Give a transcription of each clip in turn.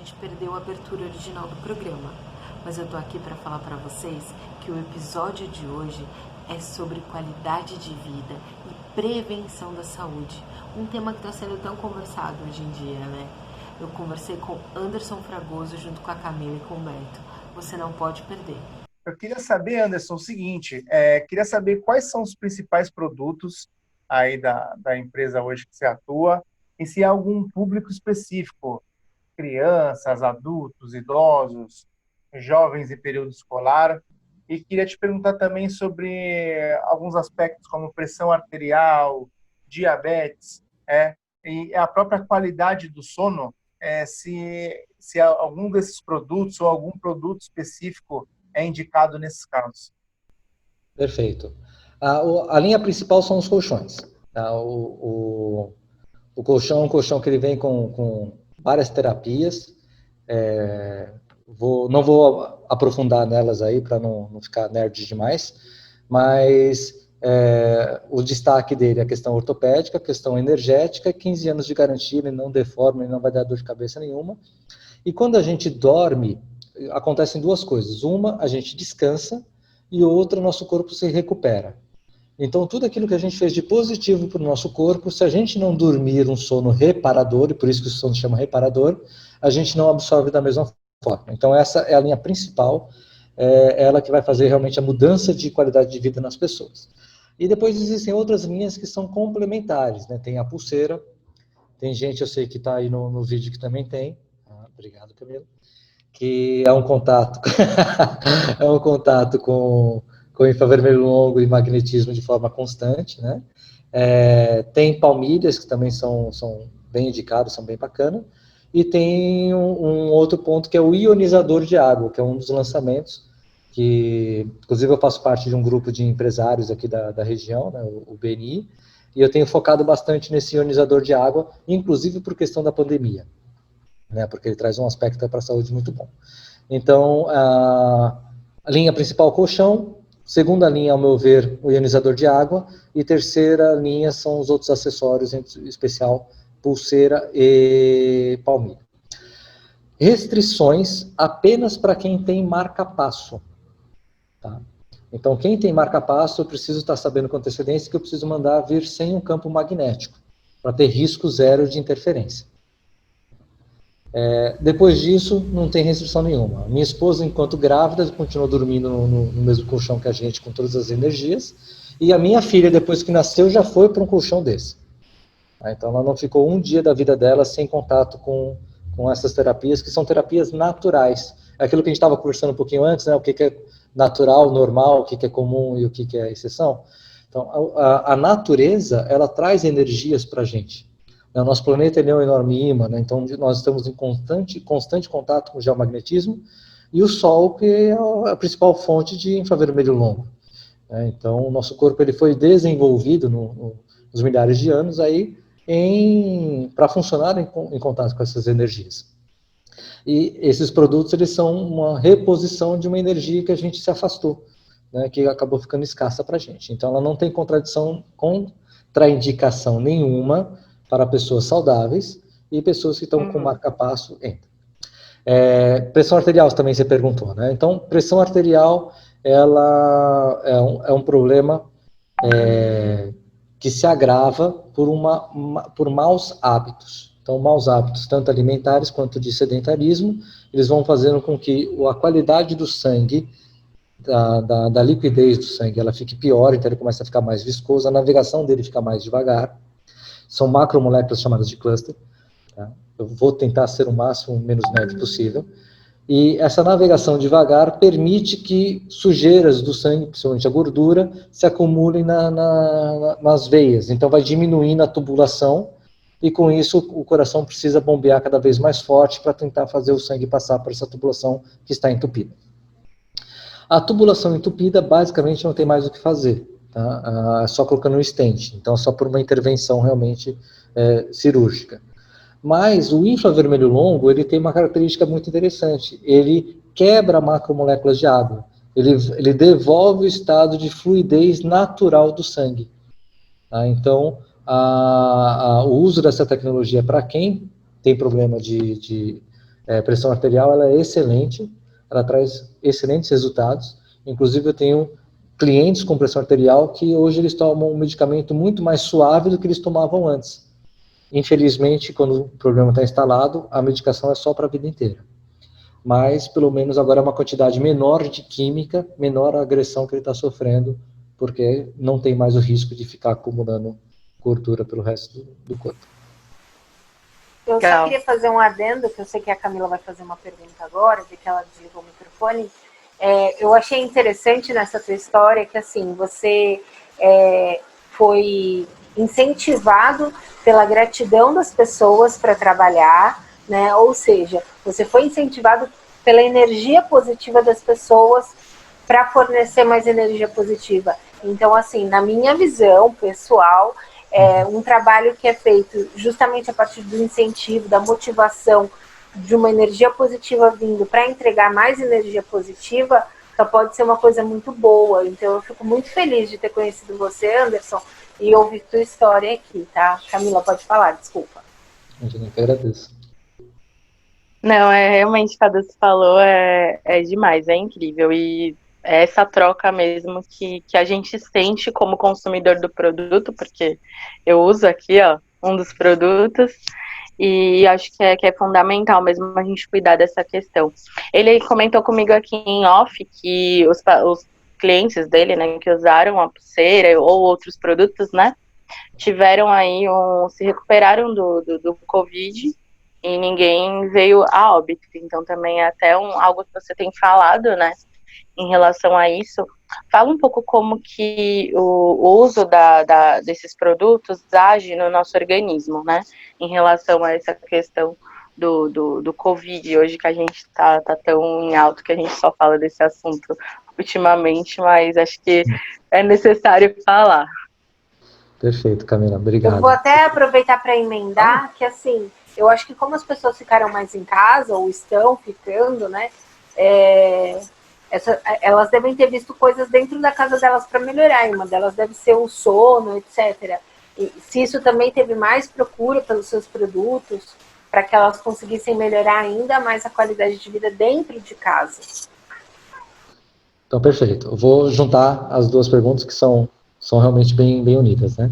gente perdeu a abertura original do programa, mas eu tô aqui para falar para vocês que o episódio de hoje é sobre qualidade de vida e prevenção da saúde, um tema que está sendo tão conversado hoje em dia, né? Eu conversei com Anderson Fragoso junto com a Camila e com o Beto. Você não pode perder. Eu queria saber, Anderson, o seguinte, queria saber quais são os principais produtos aí da empresa hoje que você atua e se há algum público específico, crianças, adultos, idosos, jovens em período escolar. E queria te perguntar também sobre alguns aspectos como pressão arterial, diabetes, e a própria qualidade do sono, se algum desses produtos ou algum produto específico é indicado nesses casos. Perfeito. A linha principal são os colchões. Tá? O colchão é um colchão que ele vem com várias terapias. Não vou aprofundar nelas aí para não ficar nerd demais, mas o destaque dele é a questão ortopédica, a questão energética, 15 anos de garantia, ele não deforma, ele não vai dar dor de cabeça nenhuma. E quando a gente dorme, acontecem duas coisas. Uma, a gente descansa, e outra, nosso corpo se recupera. Então, tudo aquilo que a gente fez de positivo para o nosso corpo, se a gente não dormir um sono reparador, e por isso que o sono se chama reparador, a gente não absorve da mesma forma. Então, essa é a linha principal, ela que vai fazer realmente a mudança de qualidade de vida nas pessoas. E depois existem outras linhas que são complementares, né? Tem a pulseira, tem gente, eu sei que está aí no vídeo que também tem. Obrigado, Camila. Que é um contato, é um contato com infravermelho longo e magnetismo de forma constante, né? Tem palmilhas que também são bem indicados, são bem bacanas, e tem um outro ponto que é o ionizador de água, que é um dos lançamentos, que inclusive eu faço parte de um grupo de empresários aqui da região, né, o BNI, e eu tenho focado bastante nesse ionizador de água, inclusive por questão da pandemia, né, porque ele traz um aspecto para a saúde muito bom. Então, a linha principal, colchão. Segunda linha, ao meu ver, o ionizador de água. E terceira linha são os outros acessórios, em especial pulseira e palmilha. Restrições apenas para quem tem marca-passo. Tá? Então, quem tem marca-passo, eu preciso estar sabendo com antecedência que eu preciso mandar vir sem um campo magnético, para ter risco zero de interferência. Depois disso, não tem restrição nenhuma. Minha esposa, enquanto grávida, continuou dormindo no mesmo colchão que a gente, com todas as energias, e a minha filha, depois que nasceu, já foi para um colchão desse. Então, ela não ficou um dia da vida dela sem contato com essas terapias, que são terapias naturais. É aquilo que a gente estava conversando um pouquinho antes, né? O que é natural, normal, o que é comum e o que é exceção. Então, a natureza, ela traz energias para a gente. O nosso planeta ele é um enorme imã, né? Então nós estamos em constante contato com o geomagnetismo, e o Sol, que é a principal fonte de infravermelho longo. Então o nosso corpo ele foi desenvolvido nos milhares de anos aí para funcionar em contato com essas energias. E esses produtos eles são uma reposição de uma energia que a gente se afastou, né, que acabou ficando escassa para a gente. Então ela não tem contraindicação nenhuma para pessoas saudáveis e pessoas que estão com marca-passo entra. Pressão arterial também você perguntou, né? Então, pressão arterial, ela é um problema que se agrava por maus hábitos. Então, maus hábitos, tanto alimentares quanto de sedentarismo, eles vão fazendo com que a qualidade do sangue, da liquidez do sangue, ela fique pior, então ele começa a ficar mais viscoso, a navegação dele fica mais devagar. São macromoléculas chamadas de cluster. Tá? Eu vou tentar ser o máximo menos nerd possível. E essa navegação devagar permite que sujeiras do sangue, principalmente a gordura, se acumulem nas veias. Então vai diminuindo a tubulação e com isso o coração precisa bombear cada vez mais forte para tentar fazer o sangue passar por essa tubulação que está entupida. A tubulação entupida basicamente não tem mais o que fazer. Tá? Só colocando um stent, então só por uma intervenção realmente cirúrgica. Mas o infravermelho longo, ele tem uma característica muito interessante, ele quebra macromoléculas de água, ele devolve o estado de fluidez natural do sangue. Tá? Então, o uso dessa tecnologia para quem tem problema de Pressão arterial, ela é excelente, ela traz excelentes resultados. Inclusive, eu tenho clientes com pressão arterial que hoje eles tomam um medicamento muito mais suave do que eles tomavam antes. Infelizmente, quando o problema está instalado, a medicação é só para a vida inteira. Mas, pelo menos, agora é uma quantidade menor de química, menor a agressão que ele está sofrendo, porque não tem mais o risco de ficar acumulando gordura pelo resto do corpo. Eu só queria fazer um adendo, que eu sei que a Camila vai fazer uma pergunta agora, de que ela desligou o microfone. Eu achei interessante nessa tua história que, assim, você foi incentivado pela gratidão das pessoas para trabalhar, né? Ou seja, você foi incentivado pela energia positiva das pessoas para fornecer mais energia positiva. Então, assim, na minha visão pessoal, um trabalho que é feito justamente a partir do incentivo, da motivação, de uma energia positiva vindo para entregar mais energia positiva, só pode ser uma coisa muito boa. Então, eu fico muito feliz de ter conhecido você, Anderson, e ouvir tua história aqui, tá? Camila, pode falar, desculpa. Eu que agradeço. Não, realmente, cada você falou, é demais, é incrível. E é essa troca mesmo que a gente sente como consumidor do produto, porque eu uso aqui, ó, um dos produtos, e acho que é fundamental mesmo a gente cuidar dessa questão. Ele comentou comigo aqui em off que os clientes dele, né, que usaram a pulseira ou outros produtos, né, tiveram aí se recuperaram do Covid e ninguém veio a óbito. Então também é até algo que você tem falado, né, em relação a isso. Fala um pouco como que o uso desses produtos age no nosso organismo, né, em relação a essa questão do Covid, hoje que a gente tá tão em alto que a gente só fala desse assunto ultimamente, mas acho que é necessário falar. Perfeito, Camila, obrigado. Eu vou até aproveitar para emendar que, assim, eu acho que como as pessoas ficaram mais em casa, ou estão ficando, né, elas devem ter visto coisas dentro da casa delas para melhorar, e uma delas deve ser o sono, etc. E se isso também teve mais procura pelos seus produtos, para que elas conseguissem melhorar ainda mais a qualidade de vida dentro de casa. Então, perfeito. Eu vou juntar as duas perguntas que são realmente bem unidas, né?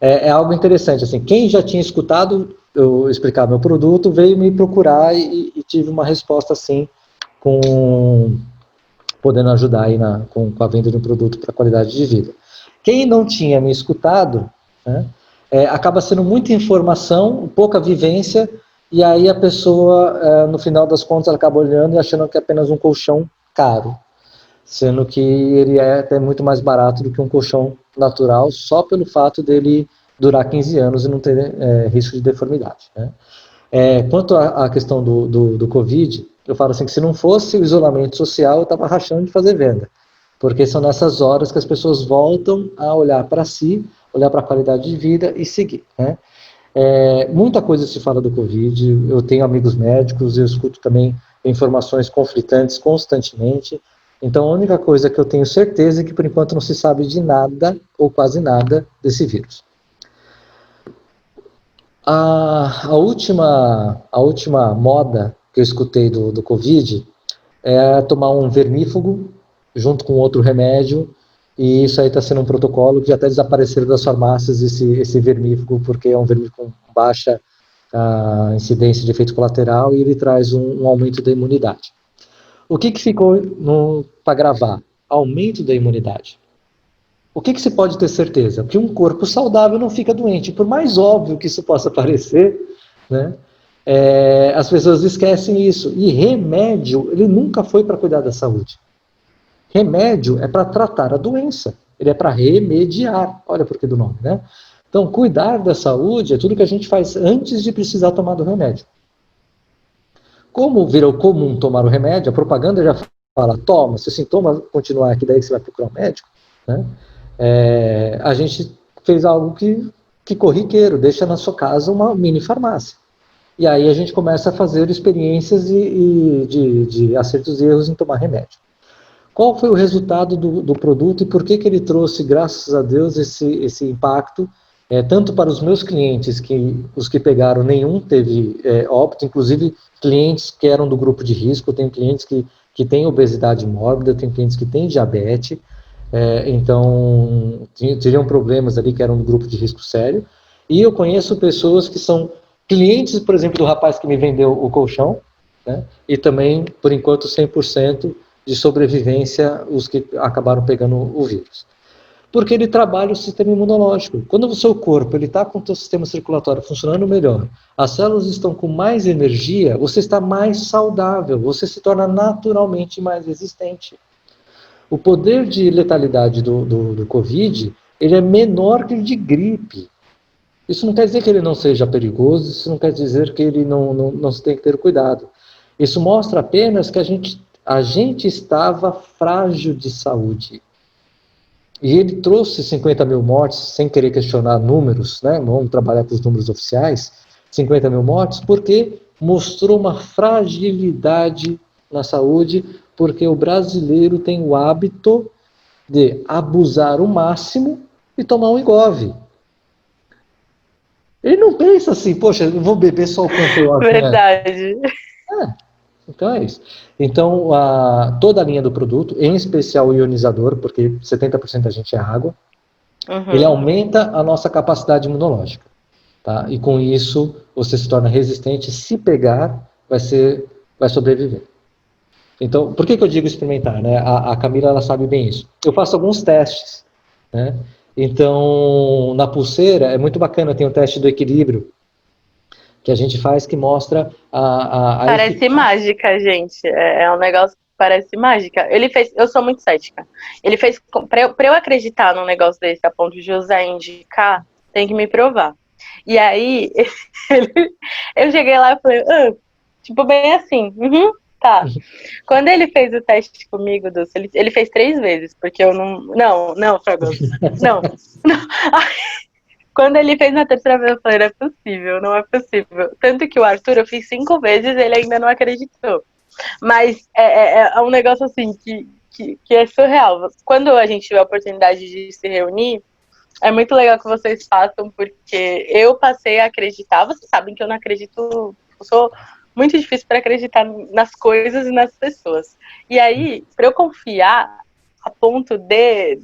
É algo interessante, assim, quem já tinha escutado eu explicar meu produto veio me procurar e tive uma resposta, assim, podendo ajudar aí com a venda de um produto para qualidade de vida. Quem não tinha me escutado, né, acaba sendo muita informação, pouca vivência, e aí a pessoa, no final das contas, ela acaba olhando e achando que é apenas um colchão caro, sendo que ele é até muito mais barato do que um colchão natural, só pelo fato dele durar 15 anos e não ter risco de deformidade, né? Quanto à questão do Covid, eu falo assim, que se não fosse o isolamento social, eu estava rachando de fazer venda, porque são nessas horas que as pessoas voltam a olhar para si, olhar para a qualidade de vida e seguir, né? Muita coisa se fala do Covid, eu tenho amigos médicos, eu escuto também informações conflitantes constantemente, então a única coisa que eu tenho certeza é que por enquanto não se sabe de nada, ou quase nada, desse vírus. A última moda que eu escutei do Covid é tomar um vermífugo junto com outro remédio, e isso aí está sendo um protocolo que até desapareceram das farmácias esse vermífugo, porque é um vermífugo com baixa incidência de efeito colateral e ele traz um aumento da imunidade. O que ficou para gravar? Aumento da imunidade. O que se pode ter certeza? Que um corpo saudável não fica doente. Por mais óbvio que isso possa parecer, né, as pessoas esquecem isso. E remédio, ele nunca foi para cuidar da saúde. Remédio é para tratar a doença. Ele é para remediar. Olha por que do nome, né? Então, cuidar da saúde é tudo que a gente faz antes de precisar tomar do remédio. Como virou comum tomar o remédio, a propaganda já fala, toma, se o sintoma continuar aqui, daí você vai procurar um médico, né? A gente fez algo que corriqueiro, deixa na sua casa uma mini farmácia. E aí a gente começa a fazer experiências de acertos e erros em tomar remédio. Qual foi o resultado do produto e por que ele trouxe, graças a Deus, esse impacto tanto para os meus clientes, que os que pegaram, nenhum teve óbito, inclusive clientes que eram do grupo de risco, tem clientes que têm obesidade mórbida, tem clientes que têm diabetes, então teriam problemas ali que eram do grupo de risco sério, e eu conheço pessoas que são clientes, por exemplo, do rapaz que me vendeu o colchão, né, e também, por enquanto, 100% de sobrevivência, os que acabaram pegando o vírus. Porque ele trabalha o sistema imunológico. Quando o seu corpo está com o seu sistema circulatório funcionando melhor, as células estão com mais energia, você está mais saudável, você se torna naturalmente mais resistente. O poder de letalidade do Covid, ele é menor que o de gripe. Isso não quer dizer que ele não seja perigoso, isso não quer dizer que ele não se tem que ter cuidado. Isso mostra apenas que a gente estava frágil de saúde. E ele trouxe 50 mil mortes, sem querer questionar números, né? Vamos trabalhar com os números oficiais, 50 mil mortes, porque mostrou uma fragilidade na saúde, porque o brasileiro tem o hábito de abusar o máximo e tomar um engove. Ele não pensa assim, poxa, eu vou beber só o quanto eu acho. Verdade. Então é isso. Então, toda a linha do produto, em especial o ionizador, porque 70% da gente é água, ele aumenta a nossa capacidade imunológica. Tá? E com isso, você se torna resistente. Se pegar, vai sobreviver. Então, por que eu digo experimentar? Né? A Camila, ela sabe bem isso. Eu faço alguns testes. Né? Então, na pulseira, é muito bacana, tem o teste do equilíbrio, que a gente faz, que mostra Parece mágica, gente. É um negócio que parece mágica. Ele fez, eu sou muito cética. Ele fez, pra eu acreditar num negócio desse, a ponto de usar e indicar, tem que me provar. E aí, eu cheguei lá e falei, tipo, bem assim, tá. Quando ele fez o teste comigo, Dulce, ele fez 3 vezes, porque eu não, Fragoso, não. Quando ele fez na terceira vez, eu falei, não é possível. Tanto que o Arthur, eu fiz 5 vezes, ele ainda não acreditou. Mas é um negócio assim, que é surreal. Quando a gente tiver a oportunidade de se reunir, é muito legal que vocês façam, porque eu passei a acreditar. Vocês sabem que eu não acredito, eu sou muito difícil para acreditar nas coisas e nas pessoas. E aí, para eu confiar, a ponto de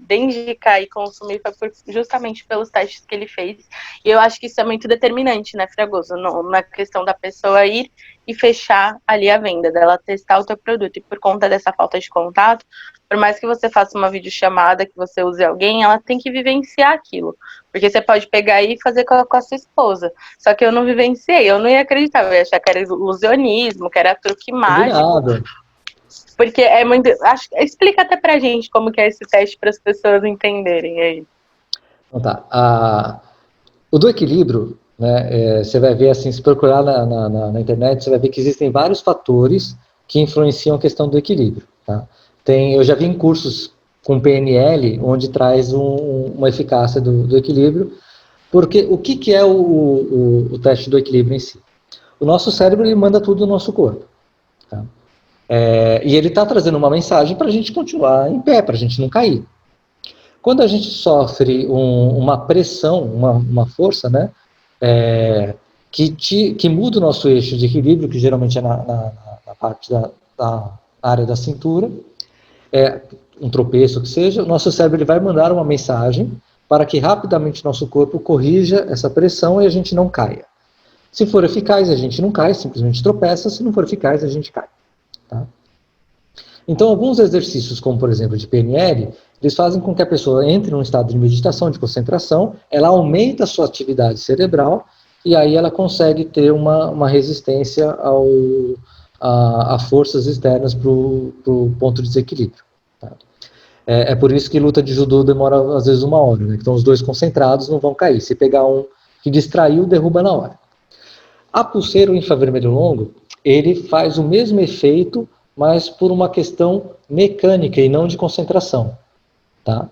indicar e consumir, foi justamente pelos testes que ele fez. E eu acho que isso é muito determinante, né, Fragoso? Na questão da pessoa ir e fechar ali a venda, dela testar o teu produto. E por conta dessa falta de contato, por mais que você faça uma videochamada, que você use alguém, ela tem que vivenciar aquilo. Porque você pode pegar aí e fazer com a sua esposa. Só que eu não vivenciei, eu não ia acreditar, eu ia achar que era ilusionismo, que era truque mágico. Porque é muito. Explica até pra gente como que é esse teste para as pessoas entenderem aí. Então tá. O do equilíbrio, né, você vai ver assim, se procurar na internet, você vai ver que existem vários fatores que influenciam a questão do equilíbrio. Tá? Eu já vi em cursos com PNL, onde traz uma eficácia do equilíbrio, porque o que é o teste do equilíbrio em si? O nosso cérebro, ele manda tudo no nosso corpo. Tá? E ele está trazendo uma mensagem para a gente continuar em pé, para a gente não cair. Quando a gente sofre uma pressão, uma força, né, que muda o nosso eixo de equilíbrio, que geralmente é na parte da área da cintura, um tropeço que seja, o nosso cérebro ele vai mandar uma mensagem para que rapidamente o nosso corpo corrija essa pressão e a gente não caia. Se for eficaz, a gente não cai, simplesmente tropeça. Se não for eficaz, a gente cai. Tá? Então, alguns exercícios, como por exemplo de PNL, eles fazem com que a pessoa entre num estado de meditação, de concentração, ela aumenta a sua atividade cerebral e aí ela consegue ter uma resistência a forças externas para o ponto de desequilíbrio. Tá? É por isso que luta de judô demora às vezes 1 hora, né? Então os dois concentrados não vão cair. Se pegar um que distraiu, derruba na hora. A pulseira, o infravermelho longo, ele faz o mesmo efeito, mas por uma questão mecânica e não de concentração. Tá?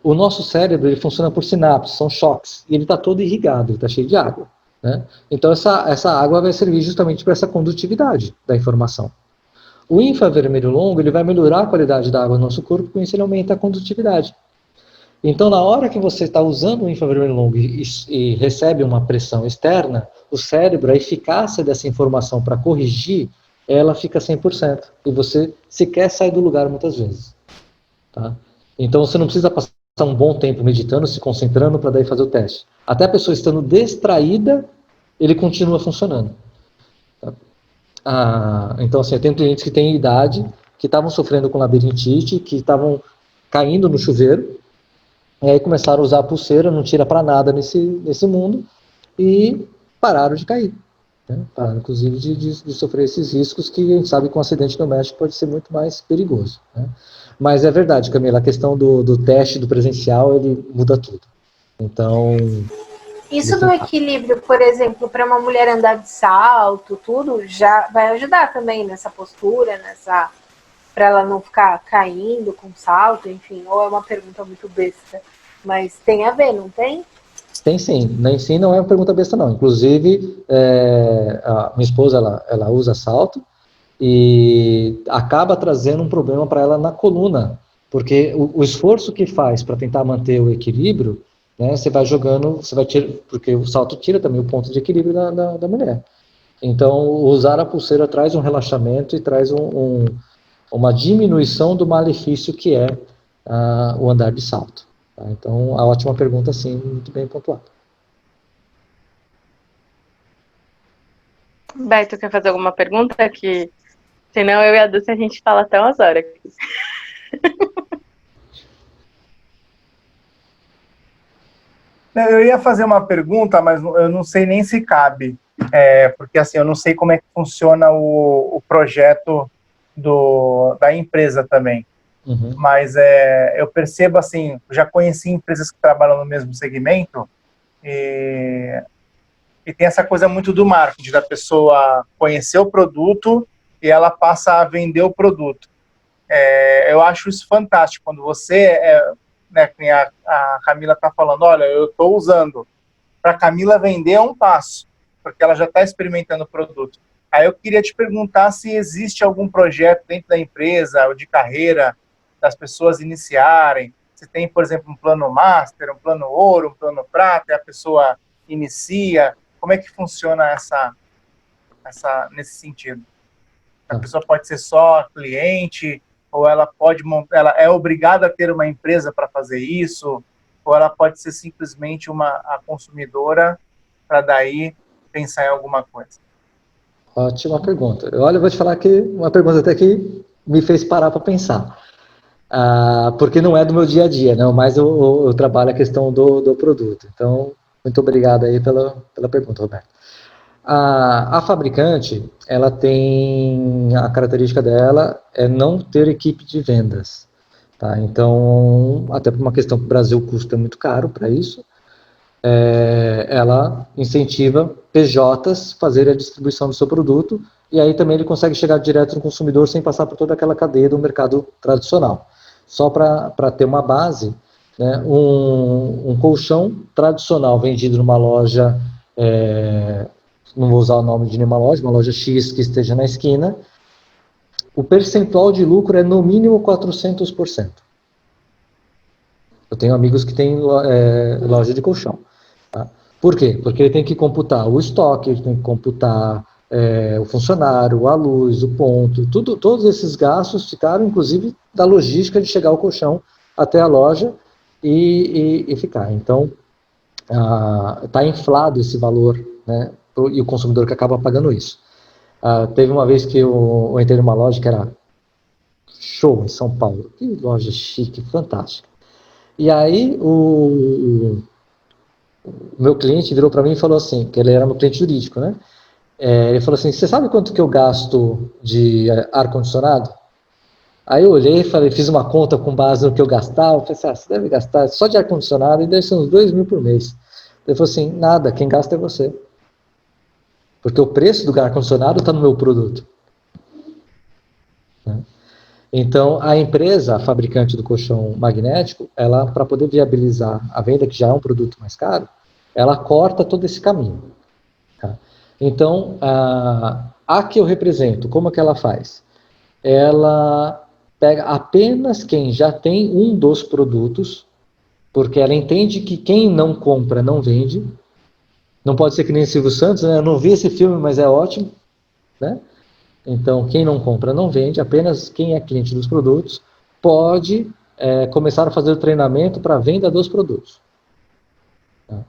O nosso cérebro ele funciona por sinapses, são choques, e ele está todo irrigado, ele está cheio de água. Né? Então essa água vai servir justamente para essa condutividade da informação. O infravermelho longo ele vai melhorar a qualidade da água no nosso corpo, com isso ele aumenta a condutividade. Então, na hora que você está usando o infravermelho longo e recebe uma pressão externa, o cérebro, a eficácia dessa informação para corrigir, ela fica 100%. E você sequer sai do lugar muitas vezes. Tá? Então, você não precisa passar um bom tempo meditando, se concentrando para daí fazer o teste. Até a pessoa estando distraída, ele continua funcionando. Tá? Então, assim, eu tenho clientes que têm idade, que estavam sofrendo com labirintite, que estavam caindo no chuveiro, e aí começaram a usar a pulseira, não tira para nada nesse mundo, e pararam de cair. Né? Pararam, inclusive, de sofrer esses riscos que a gente sabe que um acidente doméstico pode ser muito mais perigoso. Né? Mas é verdade, Camila, a questão do teste do presencial, ele muda tudo. Então... Isso do equilíbrio, por exemplo, para uma mulher andar de salto, tudo, já vai ajudar também nessa postura, para ela não ficar caindo com salto, enfim, ou é uma pergunta muito besta, mas tem a ver, não tem? Tem sim, nem sim não é uma pergunta besta não, inclusive a minha esposa, ela usa salto e acaba trazendo um problema para ela na coluna, porque o esforço que faz para tentar manter o equilíbrio, né, você vai jogando, você vai tirar, porque o salto tira também o ponto de equilíbrio da mulher. Então, usar a pulseira traz um relaxamento e traz uma diminuição do malefício que é o andar de salto. Tá? Então, a ótima pergunta, sim, muito bem pontuada. Beto, quer fazer alguma pergunta? Que senão eu e a Dulce a gente fala até umas horas aqui. Eu ia fazer uma pergunta, mas eu não sei nem se cabe, porque assim, eu não sei como é que funciona o projeto da empresa também. Uhum. Mas eu percebo assim, já conheci empresas que trabalham no mesmo segmento e tem essa coisa muito do marketing, da pessoa conhecer o produto e ela passa a vender o produto. Eu acho isso fantástico, quando você, né, a Camila está falando, olha, eu estou usando. Para a Camila vender é um passo, porque ela já está experimentando o produto. Aí eu queria te perguntar se existe algum projeto dentro da empresa, ou de carreira, das pessoas iniciarem. Se tem, por exemplo, um plano master, um plano ouro, um plano prata, e a pessoa inicia. Como é que funciona nesse sentido? A pessoa pode ser só cliente, ou ela é obrigada a ter uma empresa para fazer isso, ou ela pode ser simplesmente a consumidora para daí pensar em alguma coisa. Ótima pergunta. Olha, eu vou te falar que uma pergunta até que me fez parar para pensar. Porque não é do meu dia a dia, não, mas eu trabalho a questão do produto. Então, muito obrigado aí pela pergunta, Roberto. A fabricante, ela tem a característica dela é não ter equipe de vendas. Tá? Então, até por uma questão que o Brasil custa muito caro para isso, ela incentiva PJs fazer a distribuição do seu produto, e aí também ele consegue chegar direto no consumidor sem passar por toda aquela cadeia do mercado tradicional. Só para ter uma base, né, um colchão tradicional vendido numa loja, não vou usar o nome de nenhuma loja, uma loja X que esteja na esquina, o percentual de lucro é no mínimo 400%. Eu tenho amigos que têm loja de colchão. Tá? Por quê? Porque ele tem que computar o estoque, ele tem que computar o funcionário, a luz, o ponto, todos esses gastos ficaram, inclusive, da logística de chegar o colchão até a loja e ficar. Então, está inflado esse valor, né, e o consumidor que acaba pagando isso. Teve uma vez que eu entrei numa loja que era show em São Paulo, que loja chique, fantástica. E aí o meu cliente virou para mim e falou assim, que ele era meu cliente jurídico, né? Ele falou assim, você sabe quanto que eu gasto de ar-condicionado? Aí eu olhei e falei, fiz uma conta com base no que eu gastava, eu falei assim, você deve gastar só de ar-condicionado e deve ser uns 2.000 por mês. Ele falou assim, nada, quem gasta é você. Porque o preço do ar-condicionado está no meu produto. Né? Então, a empresa, a fabricante do colchão magnético, ela, para poder viabilizar a venda, que já é um produto mais caro, ela corta todo esse caminho. Tá? Então, a que eu represento, como é que ela faz? Ela pega apenas quem já tem um dos produtos, porque ela entende que quem não compra não vende. Não pode ser que nem Silvio Santos, né? Eu não vi esse filme, mas é ótimo, né? Então, quem não compra não vende, apenas quem é cliente dos produtos pode começar a fazer o treinamento para a venda dos produtos. Tá?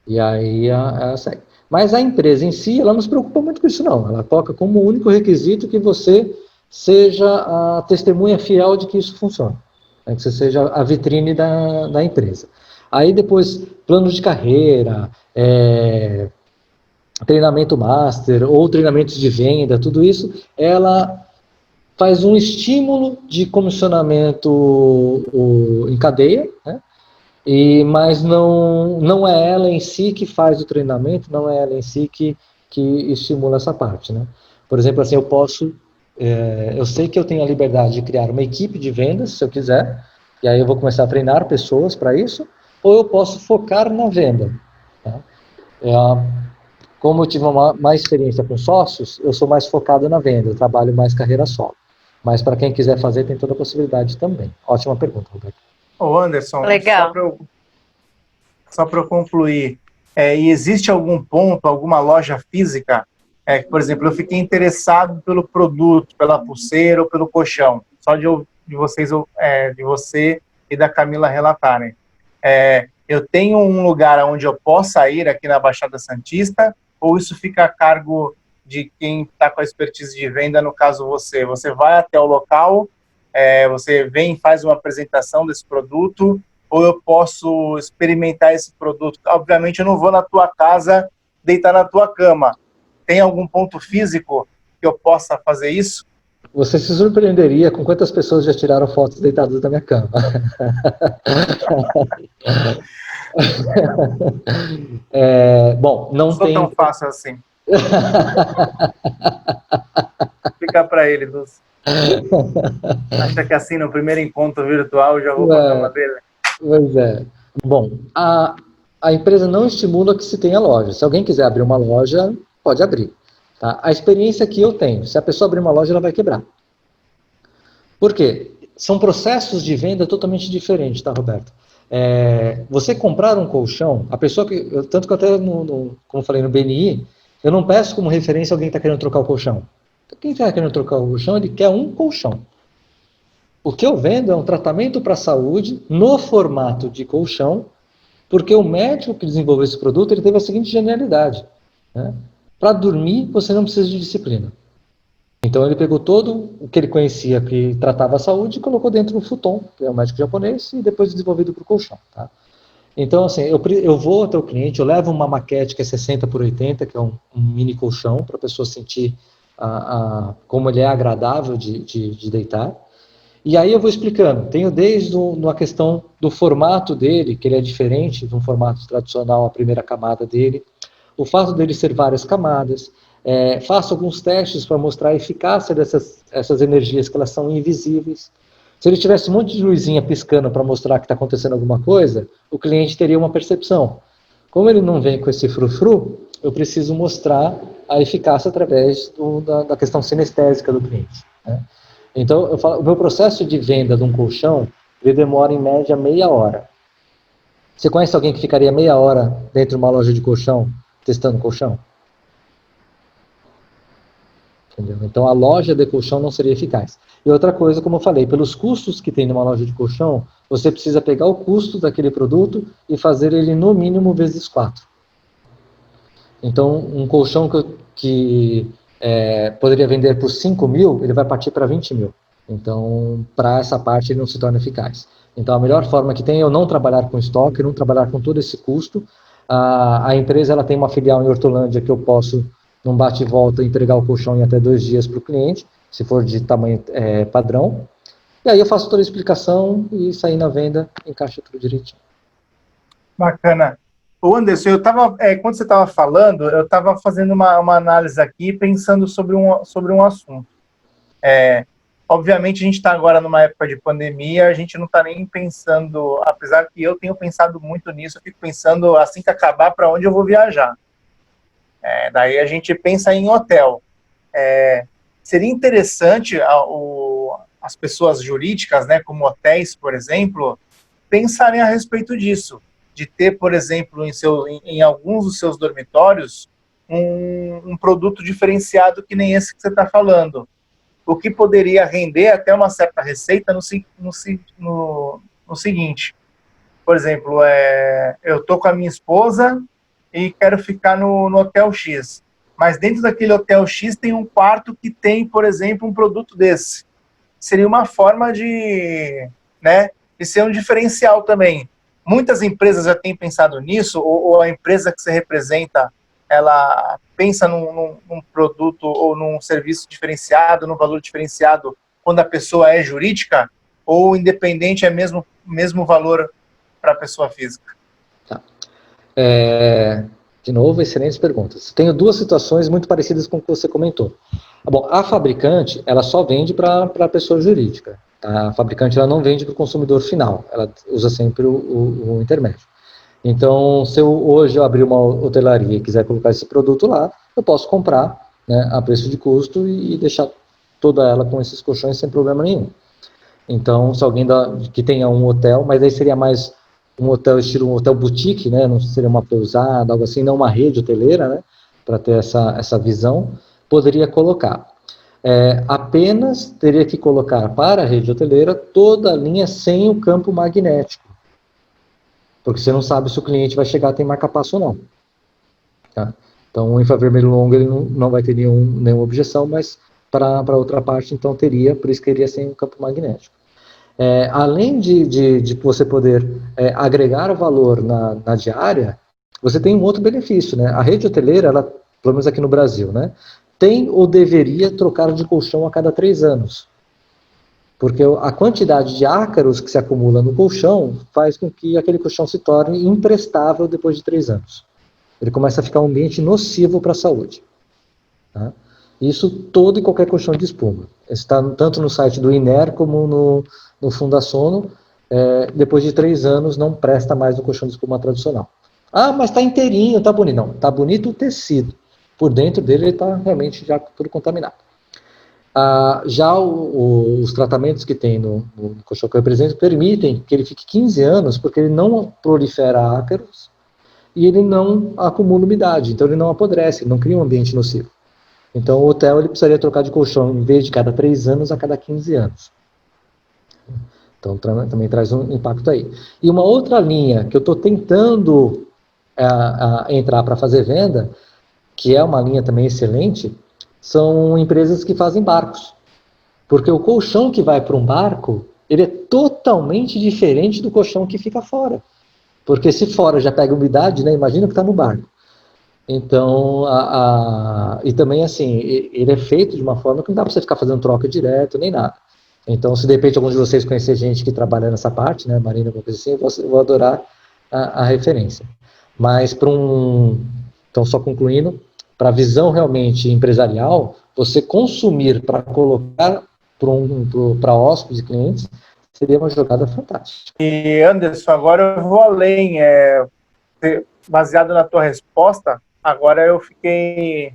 E aí ela segue. Mas a empresa em si, ela não se preocupa muito com isso não. Ela coloca como único requisito que você seja a testemunha fiel de que isso funciona. Né? Que você seja a vitrine da empresa. Aí depois, planos de carreira, treinamento master ou treinamentos de venda, tudo isso, ela faz um estímulo de comissionamento em cadeia, né? Mas não é ela em si que faz o treinamento, não é ela em si que estimula essa parte, né? Por exemplo, assim, eu sei que eu tenho a liberdade de criar uma equipe de vendas, se eu quiser, e aí eu vou começar a treinar pessoas para isso, ou eu posso focar na venda, tá? Como eu tive mais experiência com sócios, eu sou mais focado na venda, eu trabalho mais carreira solo. Mas para quem quiser fazer, tem toda a possibilidade também. Ótima pergunta, Roberto. Ô Anderson, Legal. só para eu concluir, e existe algum ponto, alguma loja física, por exemplo, eu fiquei interessado pelo produto, pela pulseira ou pelo colchão, só de você e da Camila relatarem. Eu tenho um lugar onde eu possa ir aqui na Baixada Santista, ou isso fica a cargo de quem está com a expertise de venda, no caso você? Você vai até o local, você vem e faz uma apresentação desse produto, ou eu posso experimentar esse produto? Obviamente eu não vou na tua casa deitar na tua cama. Tem algum ponto físico que eu possa fazer isso? Você se surpreenderia com quantas pessoas já tiraram fotos deitadas da minha cama. Bom, não tem... tão fácil assim. Fica para ele, Dulce. Acha que assim, no primeiro encontro virtual, eu já vou para a cama dele? Pois é. Bom, a empresa não estimula que se tenha loja. Se alguém quiser abrir uma loja, pode abrir. Tá? A experiência que eu tenho, se a pessoa abrir uma loja, ela vai quebrar. Por quê? São processos de venda totalmente diferentes, tá, Roberto? Você comprar um colchão, a pessoa que... Tanto que eu até, como eu falei no BNI, eu não peço como referência alguém que está querendo trocar o colchão. Quem está querendo trocar o colchão, ele quer um colchão. O que eu vendo é um tratamento para a saúde no formato de colchão, porque o médico que desenvolveu esse produto, ele teve a seguinte genialidade, né? Para dormir, você não precisa de disciplina. Então ele pegou todo o que ele conhecia que tratava a saúde e colocou dentro do futon, que é um médico japonês, e depois desenvolvido para o colchão. Tá? Então, assim, eu vou até o cliente, eu levo uma maquete que é 60 por 80, que é um mini colchão, para a pessoa sentir como ele é agradável de deitar. E aí eu vou explicando. Tenho desde a questão do formato dele, que ele é diferente de um formato tradicional, a primeira camada dele. O fato dele ser várias camadas. Faço alguns testes para mostrar a eficácia dessas energias, que elas são invisíveis. Se ele tivesse um monte de luzinha piscando para mostrar que está acontecendo alguma coisa, o cliente teria uma percepção. Como ele não vem com esse frufru, eu preciso mostrar a eficácia através da questão sinestésica do cliente, né? Então, eu falo, o meu processo de venda de um colchão, ele demora em média meia hora. Você conhece alguém que ficaria meia hora dentro de uma loja de colchão, testando colchão? Entendeu? Então, a loja de colchão não seria eficaz. E outra coisa, como eu falei, pelos custos que tem numa loja de colchão, você precisa pegar o custo daquele produto e fazer ele no mínimo vezes 4. Então, um colchão que poderia vender por 5 mil, ele vai partir para 20 mil. Então, para essa parte, ele não se torna eficaz. Então, a melhor forma que tem é eu não trabalhar com estoque, não trabalhar com todo esse custo. A empresa ela tem uma filial em Hortolândia que eu posso, num bate e volta, entregar o colchão em até 2 dias para o cliente, se for de tamanho padrão. E aí eu faço toda a explicação e sair na venda, encaixa tudo direitinho. Bacana. Ô Anderson, quando você estava falando, eu estava fazendo uma análise aqui, pensando sobre um assunto. Obviamente, a gente está agora numa época de pandemia, a gente não está nem pensando, apesar que eu tenho pensado muito nisso, eu fico pensando, assim que acabar, para onde eu vou viajar. Daí a gente pensa em hotel. Seria interessante as pessoas jurídicas, né, como hotéis, por exemplo, pensarem a respeito disso, de ter, por exemplo, em alguns dos seus dormitórios, um produto diferenciado que nem esse que você está falando, o que poderia render até uma certa receita no seguinte. Por exemplo, eu estou com a minha esposa e quero ficar no Hotel X, mas dentro daquele Hotel X tem um quarto que tem, por exemplo, um produto desse. Seria uma forma de ser um diferencial também. Muitas empresas já têm pensado nisso, ou a empresa que você representa, ela pensa num produto ou num serviço diferenciado, num valor diferenciado, quando a pessoa é jurídica, ou independente é mesmo valor para a pessoa física? Tá. De novo, excelentes perguntas. Tenho duas situações muito parecidas com o que você comentou. Bom, a fabricante, ela só vende para a pessoa jurídica. Tá? A fabricante, ela não vende para o consumidor final. Ela usa sempre o intermédio. Então, se hoje eu abrir uma hotelaria e quiser colocar esse produto lá, eu posso comprar, né, a preço de custo e deixar toda ela com esses colchões sem problema nenhum. Então, se alguém que tenha um hotel, mas aí seria mais um hotel estilo um hotel boutique, né, não seria uma pousada, algo assim, não uma rede hoteleira, né, para ter essa visão, poderia colocar. Apenas teria que colocar para a rede hoteleira toda a linha sem o campo magnético, porque você não sabe se o cliente vai chegar a ter marca-passo ou não. Tá? Então, o infravermelho longo ele não vai ter nenhuma objeção, mas para outra parte, então, teria, por isso que iria sem o campo magnético. Além de você poder agregar valor na diária, você tem um outro benefício, né? A rede hoteleira, ela, pelo menos aqui no Brasil, né, tem ou deveria trocar de colchão a cada 3 anos. Porque a quantidade de ácaros que se acumula no colchão faz com que aquele colchão se torne imprestável depois de 3 anos. Ele começa a ficar um ambiente nocivo para a saúde. Tá? Isso todo e qualquer colchão de espuma. Está tanto no site do INER como no Fundasono. Depois de 3 anos não presta mais o colchão de espuma tradicional. Ah, mas está inteirinho, está bonito. Não, está bonito o tecido. Por dentro dele ele está realmente já tudo contaminado. Já os tratamentos que tem no colchão que eu represento permitem que ele fique 15 anos, porque ele não prolifera ácaros e ele não acumula umidade, então ele não apodrece, ele não cria um ambiente nocivo. Então o hotel ele precisaria trocar de colchão, em vez de cada 3 anos, a cada 15 anos. Então também traz um impacto aí. E uma outra linha que eu estou tentando entrar para fazer venda, que é uma linha também excelente, são empresas que fazem barcos. Porque o colchão que vai para um barco, ele é totalmente diferente do colchão que fica fora. Porque se fora já pega umidade, né? Imagina que está no barco. Então, e também assim, ele é feito de uma forma que não dá para você ficar fazendo troca direto, nem nada. Então, se de repente algum de vocês conhecer gente que trabalha nessa parte, né, Marina, alguma coisa assim, eu vou adorar a referência. Mas então só concluindo, para a visão realmente empresarial, você consumir para colocar para hóspedes e clientes seria uma jogada fantástica. E Anderson, agora eu vou além, baseado na tua resposta, agora eu fiquei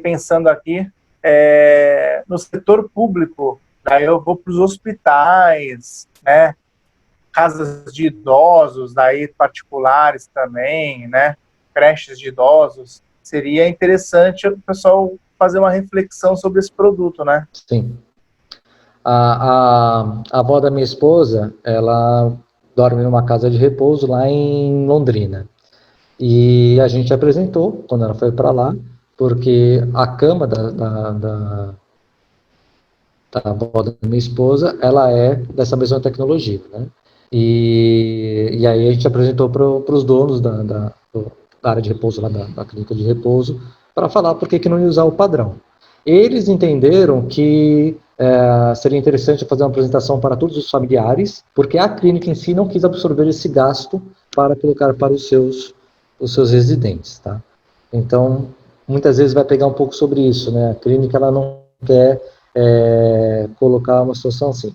pensando aqui no setor público, daí eu vou para os hospitais, né, casas de idosos, daí particulares também, né, creches de idosos. Seria interessante o pessoal fazer uma reflexão sobre esse produto, né? Sim. A avó da minha esposa, ela dorme numa casa de repouso lá em Londrina. E a gente apresentou, quando ela foi para lá, porque a cama da avó da minha esposa, ela é dessa mesma tecnologia, né? E aí a gente apresentou para os donos da área de repouso, lá da clínica de repouso, para falar por que não ia usar o padrão. Eles entenderam que seria interessante fazer uma apresentação para todos os familiares, porque a clínica em si não quis absorver esse gasto para colocar para os seus residentes, tá? Então, muitas vezes vai pegar um pouco sobre isso, né? A clínica ela não quer colocar uma situação assim.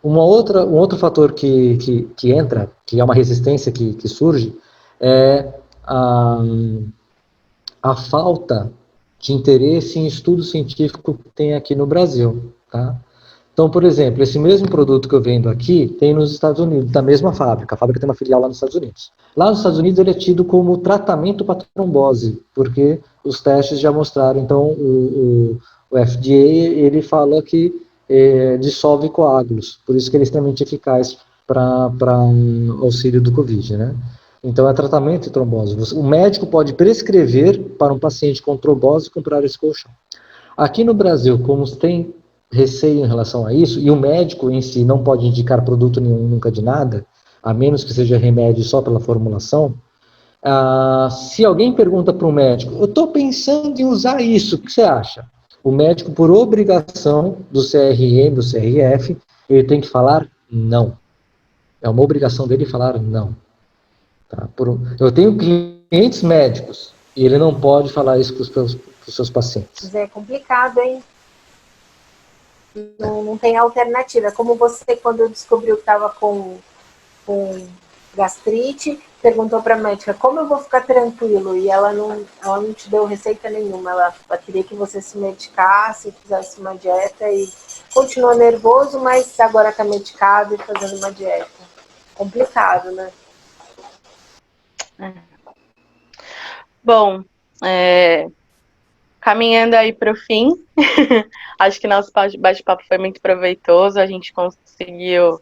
Um outro fator que entra, que é uma resistência que surge, é a falta de interesse em estudo científico que tem aqui no Brasil, tá? Então, por exemplo, esse mesmo produto que eu vendo aqui tem nos Estados Unidos, da mesma fábrica. A fábrica tem uma filial lá nos Estados Unidos. Lá nos Estados Unidos ele é tido como tratamento para trombose, porque os testes já mostraram. Então, o FDA, ele fala que dissolve coágulos, por isso que ele é extremamente eficaz para auxílio do Covid, né? Então, é tratamento de trombose. O médico pode prescrever para um paciente com trombose comprar esse colchão. Aqui no Brasil, como tem receio em relação a isso, e o médico em si não pode indicar produto nenhum nunca de nada, a menos que seja remédio só pela formulação, se alguém pergunta para o médico, eu estou pensando em usar isso, o que você acha? O médico, por obrigação do CRM, do CRF, ele tem que falar não. É uma obrigação dele falar não. Tá? Eu tenho clientes médicos e ele não pode falar isso para os seus pacientes. É complicado, hein? Não tem alternativa. É como você, quando descobriu que estava com gastrite, perguntou para a médica como eu vou ficar tranquilo, e ela não te deu receita nenhuma, ela queria que você se medicasse, fizesse uma dieta e continua nervoso, mas agora está medicado e fazendo uma dieta. Complicado, né? Bom, caminhando aí para o fim, acho que nosso bate-papo foi muito proveitoso, a gente conseguiu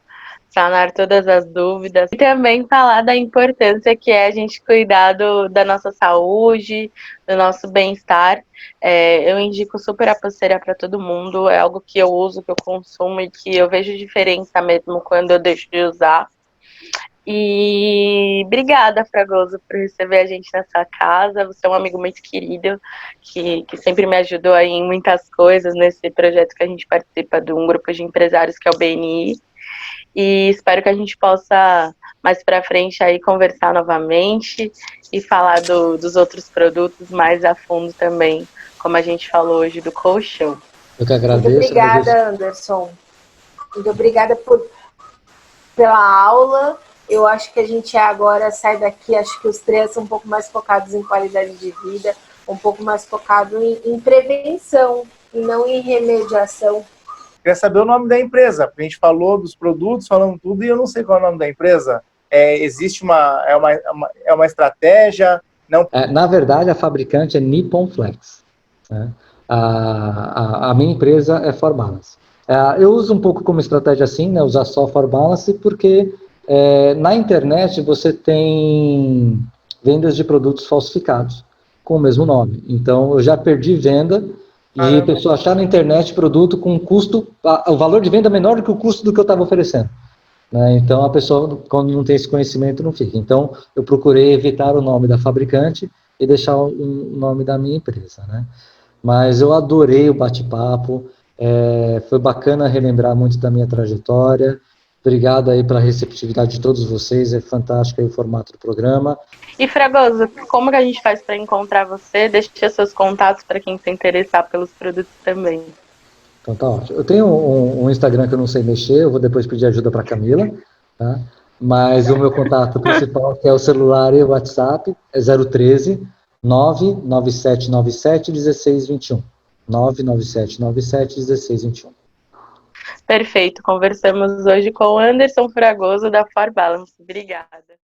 sanar todas as dúvidas e também falar da importância que é a gente cuidar da nossa saúde, do nosso bem-estar. Eu indico super a pulseira para todo mundo, é algo que eu uso, que eu consumo e que eu vejo diferença mesmo quando eu deixo de usar. E obrigada, Fragoso, por receber a gente nessa casa. Você é um amigo muito querido, que sempre me ajudou aí em muitas coisas nesse projeto que a gente participa de um grupo de empresários que é o BNI. E espero que a gente possa, mais para frente, aí conversar novamente e falar dos outros produtos mais a fundo também, como a gente falou hoje do colchão. Eu que agradeço. Muito obrigada, Anderson. Muito obrigada pela aula. Eu acho que a gente agora sai daqui, acho que os três são um pouco mais focados em qualidade de vida, um pouco mais focado em prevenção e não em remediação. Queria saber o nome da empresa, porque a gente falou dos produtos, falamos tudo, e eu não sei qual é o nome da empresa. Existe uma estratégia? Não... Na verdade, a fabricante é Nippon Flex. Né? A minha empresa é ForBalance. Eu uso um pouco como estratégia assim, né, usar só ForBalance, porque na internet você tem vendas de produtos falsificados com o mesmo nome. Então, eu já perdi venda de a pessoa achar na internet produto com custo, o valor de venda menor do que o custo do que eu estava oferecendo. Né? Então, a pessoa, quando não tem esse conhecimento, não fica. Então, eu procurei evitar o nome da fabricante e deixar o nome da minha empresa. Né? Mas eu adorei o bate-papo, foi bacana relembrar muito da minha trajetória. Obrigado aí pela receptividade de todos vocês, é fantástico aí o formato do programa. E Fragoso, como que a gente faz para encontrar você? Deixa seus contatos para quem se interessar pelos produtos também. Então tá ótimo. Eu tenho um Instagram que eu não sei mexer, eu vou depois pedir ajuda para a Camila, tá? Mas o meu contato principal, que é o celular e o WhatsApp, é 013 99797 1621. 99797 1621. Perfeito. Conversamos hoje com o Anderson Fragoso da ForBalance. Obrigada.